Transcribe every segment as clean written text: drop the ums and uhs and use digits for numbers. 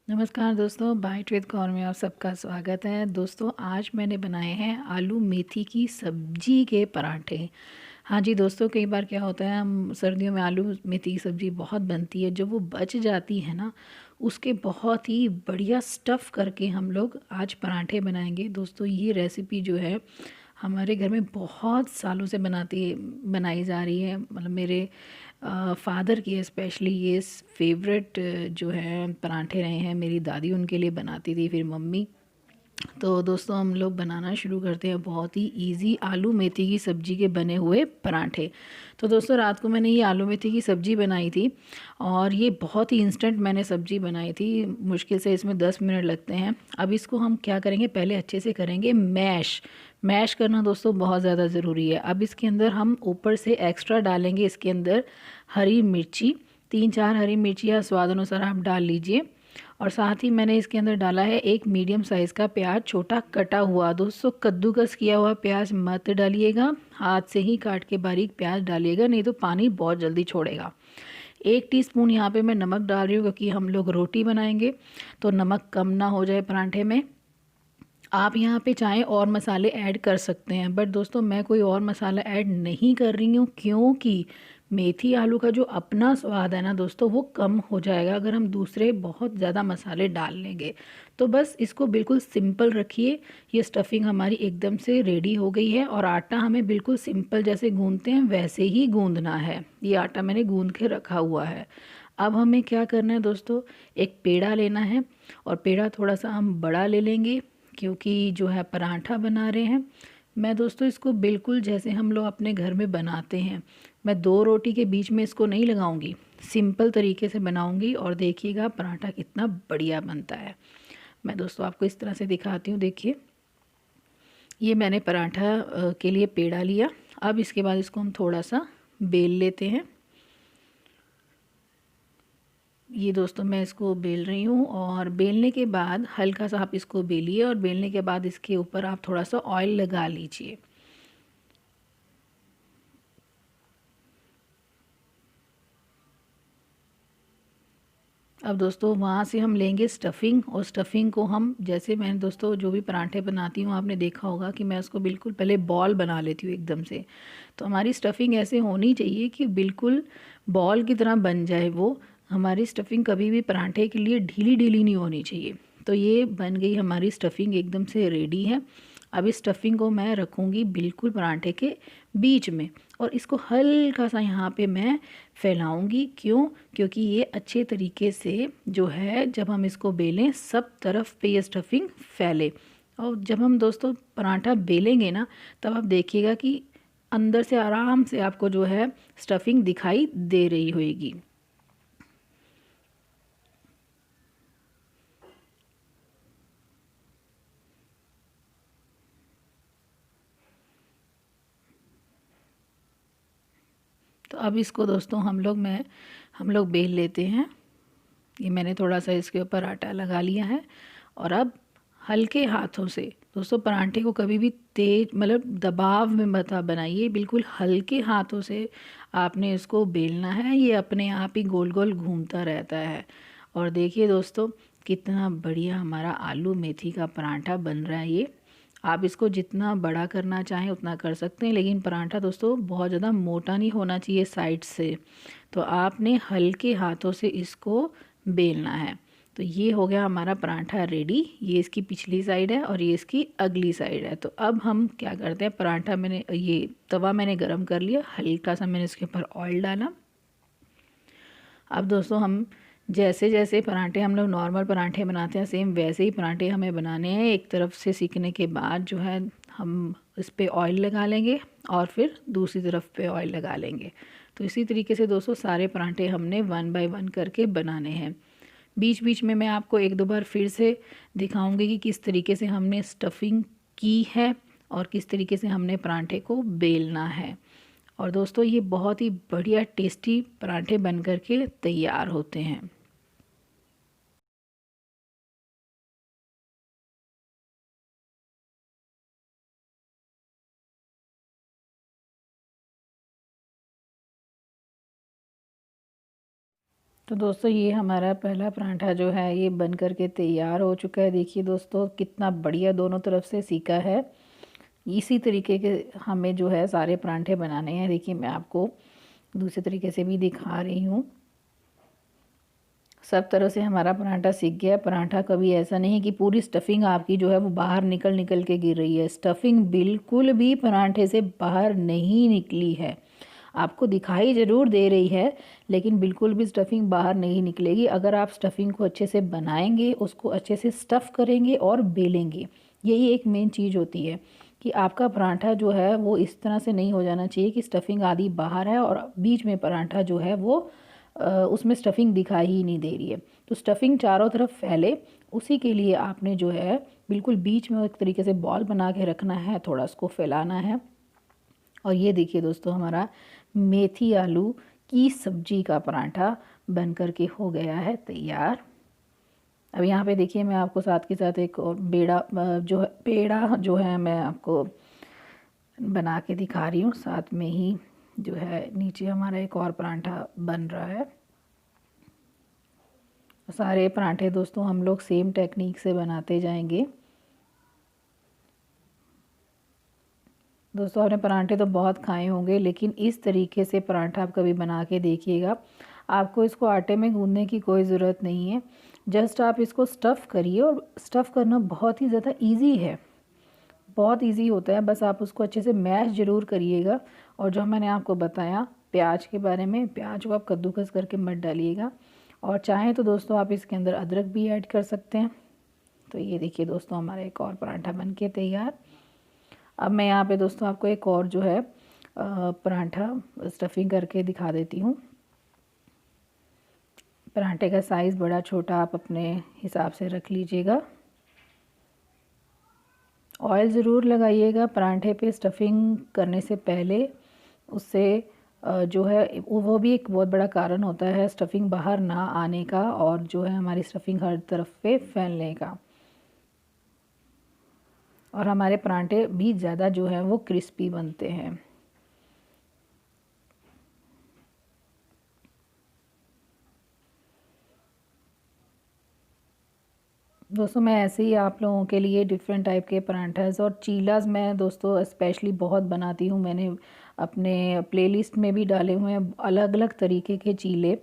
नमस्कार दोस्तों, bite with corn में आप सबका स्वागत है। दोस्तों, आज मैंने बनाए हैं आलू मेथी की सब्जी के पराठे। हाँ जी दोस्तों, कई बार क्या होता है, हम सर्दियों में आलू मेथी की सब्ज़ी बहुत बनती है, जो वो बच जाती है ना, उसके बहुत ही बढ़िया स्टफ़ करके हम लोग आज पराठे बनाएंगे। दोस्तों, ये रेसिपी जो है हमारे घर में बहुत सालों से बनाई जा रही है। मतलब मेरे फादर की स्पेशली ये फेवरेट जो है पराठे रहे हैं। मेरी दादी उनके लिए बनाती थी, फिर मम्मी। तो दोस्तों, हम लोग बनाना शुरू करते हैं बहुत ही इजी आलू मेथी की सब्ज़ी के बने हुए पराठे। तो दोस्तों, रात को मैंने ये आलू मेथी की सब्ज़ी बनाई थी और ये बहुत ही इंस्टेंट मैंने सब्ज़ी बनाई थी। मुश्किल से इसमें 10 मिनट लगते हैं। अब इसको हम क्या करेंगे, पहले अच्छे से करेंगे मैश। मैश करना दोस्तों बहुत ज़्यादा ज़रूरी है। अब इसके अंदर हम ऊपर से एक्स्ट्रा डालेंगे, इसके अंदर हरी मिर्ची, 3-4 हरी मिर्ची या स्वाद अनुसार आप डाल लीजिए। और साथ ही मैंने इसके अंदर डाला है एक मीडियम साइज़ का प्याज, छोटा कटा हुआ। दोस्तों, कद्दूकस किया हुआ प्याज मत डालिएगा, हाथ से ही काट के बारीक प्याज डालिएगा, नहीं तो पानी बहुत जल्दी छोड़ेगा। 1 टीस्पून यहाँ पे मैं नमक डाल रही हूँ, क्योंकि हम लोग रोटी बनाएंगे तो नमक कम ना हो जाए पराठे में। आप यहाँ पे चाहें और मसाले ऐड कर सकते हैं, बट दोस्तों मैं कोई और मसाला ऐड नहीं कर रही हूँ, क्योंकि मेथी आलू का जो अपना स्वाद है ना दोस्तों, वो कम हो जाएगा अगर हम दूसरे बहुत ज़्यादा मसाले डाल लेंगे। तो बस इसको बिल्कुल सिंपल रखिए। ये स्टफिंग हमारी एकदम से रेडी हो गई है और आटा हमें बिल्कुल सिंपल जैसे गूंदते हैं वैसे ही गूंदना है। ये आटा मैंने गूंद के रखा हुआ है। अब हमें क्या करना है दोस्तों, एक पेड़ा लेना है और पेड़ा थोड़ा सा हम बड़ा ले लेंगे, क्योंकि जो है पराठा बना रहे हैं। मैं दोस्तों इसको बिल्कुल जैसे हम लोग अपने घर में बनाते हैं, मैं 2 रोटी के बीच में इसको नहीं लगाऊंगी, सिंपल तरीके से बनाऊंगी और देखिएगा पराठा कितना बढ़िया बनता है। मैं दोस्तों आपको इस तरह से दिखाती हूँ। देखिए, ये मैंने पराठा के लिए पेड़ा लिया। अब इसके बाद इसको हम थोड़ा सा बेल लेते हैं। ये दोस्तों मैं इसको बेल रही हूँ और बेलने के बाद हल्का सा आप इसको बेलिए और बेलने के बाद इसके ऊपर आप थोड़ा सा ऑयल लगा लीजिए। अब दोस्तों वहाँ से हम लेंगे स्टफ़िंग और स्टफ़िंग को हम, जैसे मैंने दोस्तों जो भी पराठे बनाती हूँ आपने देखा होगा कि मैं उसको बिल्कुल पहले बॉल बना लेती हूँ एकदम से। तो हमारी स्टफ़िंग ऐसे होनी चाहिए कि बिल्कुल बॉल की तरह बन जाए वो। हमारी स्टफ़िंग कभी भी पराठे के लिए ढीली ढीली नहीं होनी चाहिए। तो ये बन गई हमारी स्टफ़िंग, एकदम से रेडी है। अब इस स्टफ़िंग को मैं रखूँगी बिल्कुल पराठे के बीच में और इसको हल्का सा यहाँ पे मैं फैलाऊंगी। क्यों? क्योंकि ये अच्छे तरीके से जो है जब हम इसको बेलें सब तरफ पे ये स्टफ़िंग फैले। और जब हम दोस्तों पराठा बेलेंगे ना, तब आप देखिएगा कि अंदर से आराम से आपको जो है स्टफ़िंग दिखाई दे रही होगी। तो अब इसको दोस्तों हम लोग बेल लेते हैं। ये मैंने थोड़ा सा इसके ऊपर आटा लगा लिया है और अब हल्के हाथों से दोस्तों पराठे को कभी भी तेज मतलब दबाव में मत आप बनाइए, बिल्कुल हल्के हाथों से आपने इसको बेलना है। ये अपने आप ही गोल गोल घूमता रहता है। और देखिए दोस्तों, कितना बढ़िया हमारा आलू मेथी का पराठा बन रहा है। ये आप इसको जितना बड़ा करना चाहें उतना कर सकते हैं, लेकिन पराठा दोस्तों बहुत ज़्यादा मोटा नहीं होना चाहिए साइड से। तो आपने हल्के हाथों से इसको बेलना है। तो ये हो गया हमारा पराठा रेडी। ये इसकी पिछली साइड है और ये इसकी अगली साइड है। तो अब हम क्या करते हैं, पराठा मैंने ये तवा मैंने गरम कर लिया, हल्का सा मैंने इसके ऊपर ऑयल डाला। अब दोस्तों हम जैसे जैसे पराठे हम लोग नॉर्मल पराठे बनाते हैं, सेम वैसे ही पराठे हमें बनाने हैं। एक तरफ से सीखने के बाद जो है हम इस पर ऑयल लगा लेंगे और फिर दूसरी तरफ पे ऑयल लगा लेंगे। तो इसी तरीके से दोस्तों सारे पराठे हमने 1 बाय 1 करके बनाने हैं। बीच बीच में मैं आपको 1-2 बार फिर से दिखाऊंगी कि किस तरीके से हमने स्टफिंग की है और किस तरीके से हमने पराठे को बेलना है। और दोस्तों ये बहुत ही बढ़िया टेस्टी पराठे बन कर के तैयार होते हैं। तो दोस्तों ये हमारा पहला पराठा जो है ये बन कर के तैयार हो चुका है। देखिए दोस्तों कितना बढ़िया दोनों तरफ से सीखा है। इसी तरीके के हमें जो है सारे पराठे बनाने हैं। देखिए मैं आपको दूसरे तरीके से भी दिखा रही हूँ। सब तरह से हमारा पराठा सीख गया है। पराठा कभी ऐसा नहीं कि पूरी स्टफिंग आपकी जो है वो बाहर निकल निकल के गिर रही है। स्टफिंग बिल्कुल भी पराठे से बाहर नहीं निकली है। आपको दिखाई ज़रूर दे रही है लेकिन बिल्कुल भी स्टफिंग बाहर नहीं निकलेगी। अगर आप स्टफिंग को अच्छे से बनाएंगे, उसको अच्छे से स्टफ़ करेंगे और बेलेंगे, यही एक मेन चीज़ होती है कि आपका पराठा जो है वो इस तरह से नहीं हो जाना चाहिए कि स्टफिंग आधी बाहर है और बीच में पराठा जो है वो उसमें स्टफिंग दिखाई ही नहीं दे रही है। तो स्टफिंग चारों तरफ फैले, उसी के लिए आपने जो है बिल्कुल बीच में एक तरीके से बॉल बना के रखना है, थोड़ा उसको फैलाना है। और ये देखिए दोस्तों हमारा मेथी आलू की सब्जी का पराठा बन कर के हो गया है तैयार। अब यहाँ पे देखिए मैं आपको साथ के साथ एक और पेड़ा जो है मैं आपको बना के दिखा रही हूँ। साथ में ही जो है नीचे हमारा एक और पराठा बन रहा है। सारे पराठे दोस्तों हम लोग सेम टेक्निक से बनाते जाएंगे। दोस्तों आपने पराठे तो बहुत खाए होंगे लेकिन इस तरीके से पराठा आप कभी बना के देखिएगा। आपको इसको आटे में गूंदने की कोई ज़रूरत नहीं है। जस्ट आप इसको स्टफ़ करिए और स्टफ़ करना बहुत ही ज़्यादा इजी है, बहुत इजी होता है। बस आप उसको अच्छे से मैश ज़रूर करिएगा। और जो मैंने आपको बताया प्याज के बारे में, प्याज को आप कद्दूकस करके मत डालिएगा। और चाहें तो दोस्तों आप इसके अंदर अदरक भी ऐड कर सकते हैं। तो ये देखिए दोस्तों हमारा एक और पराठा बन के तैयार। अब मैं यहाँ पे दोस्तों आपको एक और जो है पराठा स्टफिंग करके दिखा देती हूँ। पराठे का साइज़ बड़ा छोटा आप अपने हिसाब से रख लीजिएगा। ऑयल ज़रूर लगाइएगा पराठे पे स्टफिंग करने से पहले। उससे जो है वो भी एक बहुत बड़ा कारण होता है स्टफिंग बाहर ना आने का और जो है हमारी स्टफिंग हर तरफ पे फैलने का। और हमारे पराठे भी ज़्यादा जो है वो क्रिस्पी बनते हैं। दोस्तों मैं ऐसे ही आप लोगों के लिए डिफरेंट टाइप के पराठास और चीलास मैं दोस्तों स्पेशली बहुत बनाती हूँ। मैंने अपने प्लेलिस्ट में भी डाले हुए हैं अलग अलग तरीके के चीले।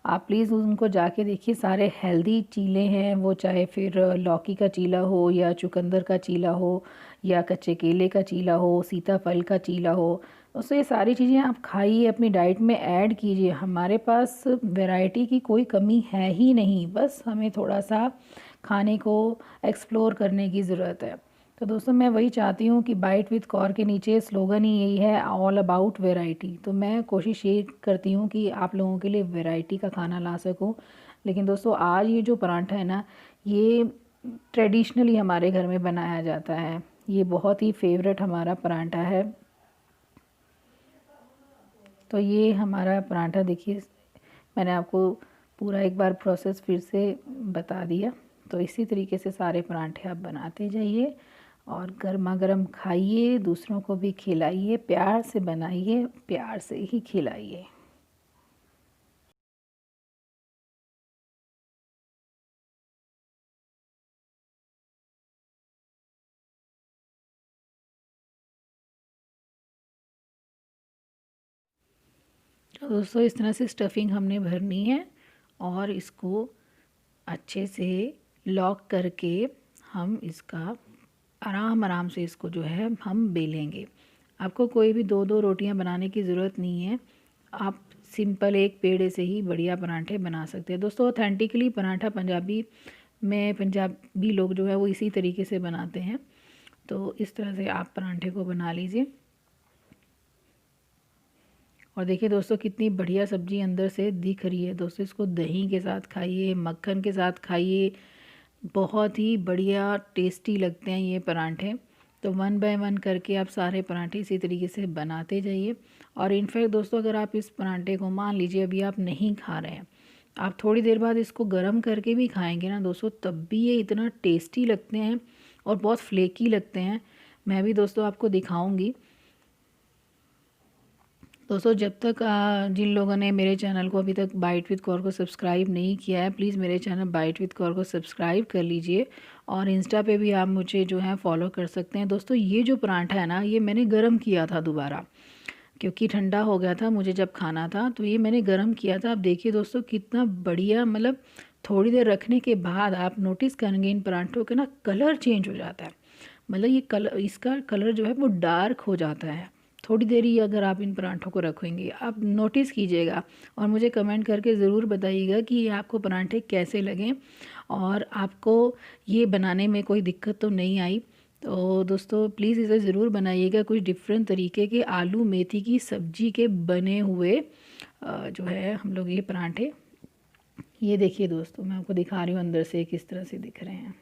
आप प्लीज़ उनको जाके देखिए, सारे हेल्दी चीले हैं वो, चाहे फिर लौकी का चीला हो या चुकंदर का चीला हो या कच्चे केले का चीला हो, सीताफल का चीला हो। उससे ये सारी चीज़ें आप खाइए, अपनी डाइट में ऐड कीजिए। हमारे पास वैरायटी की कोई कमी है ही नहीं, बस हमें थोड़ा सा खाने को एक्सप्लोर करने की ज़रूरत है। तो दोस्तों मैं वही चाहती हूँ कि बाइट विद कौर के नीचे स्लोगन ही यही है, ऑल अबाउट वैरायटी। तो मैं कोशिश ये करती हूँ कि आप लोगों के लिए वैरायटी का खाना ला सकूँ। लेकिन दोस्तों आज ये जो पराठा है ना, ये ट्रेडिशनली हमारे घर में बनाया जाता है। ये बहुत ही फेवरेट हमारा पराठा है। तो ये हमारा पराठा देखिए, मैंने आपको पूरा एक बार प्रोसेस फिर से बता दिया। तो इसी तरीके से सारे पराठे आप बनाते जाइए और गर्मा गर्म खाइए, दूसरों को भी खिलाइए, प्यार से बनाइए, प्यार से ही खिलाइए। तो दोस्तों इस तरह से स्टफिंग हमने भरनी है और इसको अच्छे से लॉक करके हम इसका आराम आराम से इसको जो है हम बेलेंगे। आपको कोई भी दो दो रोटियां बनाने की ज़रूरत नहीं है। आप सिंपल एक पेड़े से ही बढ़िया पराठे बना सकते हैं। दोस्तों ऑथेंटिकली पराठा पंजाबी लोग जो है वो इसी तरीके से बनाते हैं। तो इस तरह से आप पराठे को बना लीजिए। और देखिए दोस्तों कितनी बढ़िया सब्ज़ी अंदर से दिख रही है। दोस्तों इसको दही के साथ खाइए, मक्खन के साथ खाइए, बहुत ही बढ़िया टेस्टी लगते हैं ये पराठे। तो वन बाय वन करके आप सारे पराठे इसी तरीके से बनाते जाइए। और इनफैक्ट दोस्तों अगर आप इस पराठे को मान लीजिए अभी आप नहीं खा रहे हैं, आप थोड़ी देर बाद इसको गर्म करके भी खाएंगे ना दोस्तों, तब भी ये इतना टेस्टी लगते हैं और बहुत फ्लेकी लगते हैं। मैं भी दोस्तों आपको दिखाऊंगी। दोस्तों जब तक जिन लोगों ने मेरे चैनल को अभी तक बाइट विद कौर को सब्सक्राइब नहीं किया है, प्लीज़ मेरे चैनल बाइट विद कौर को सब्सक्राइब कर लीजिए। और इंस्टा पे भी आप मुझे जो है फॉलो कर सकते हैं। दोस्तों ये जो पराठा है ना, ये मैंने गरम किया था दोबारा, क्योंकि ठंडा हो गया था मुझे जब खाना था, तो ये मैंने गरम किया था। आप देखिए दोस्तों कितना बढ़िया, मतलब थोड़ी देर रखने के बाद आप नोटिस करेंगे इन पराठों का ना कलर चेंज हो जाता है। मतलब ये कलर, इसका कलर जो है वो डार्क हो जाता है थोड़ी देर ही अगर आप इन पराठों को रखेंगे। आप नोटिस कीजिएगा और मुझे कमेंट करके ज़रूर बताइएगा कि ये आपको पराठे कैसे लगें और आपको ये बनाने में कोई दिक्कत तो नहीं आई। तो दोस्तों प्लीज़ इसे ज़रूर बनाइएगा। कुछ डिफरेंट तरीके के आलू मेथी की सब्ज़ी के बने हुए जो है हम लोग ये पराठे, ये देखिए दोस्तों मैं आपको दिखा रही हूँ अंदर से किस तरह से दिख रहे हैं।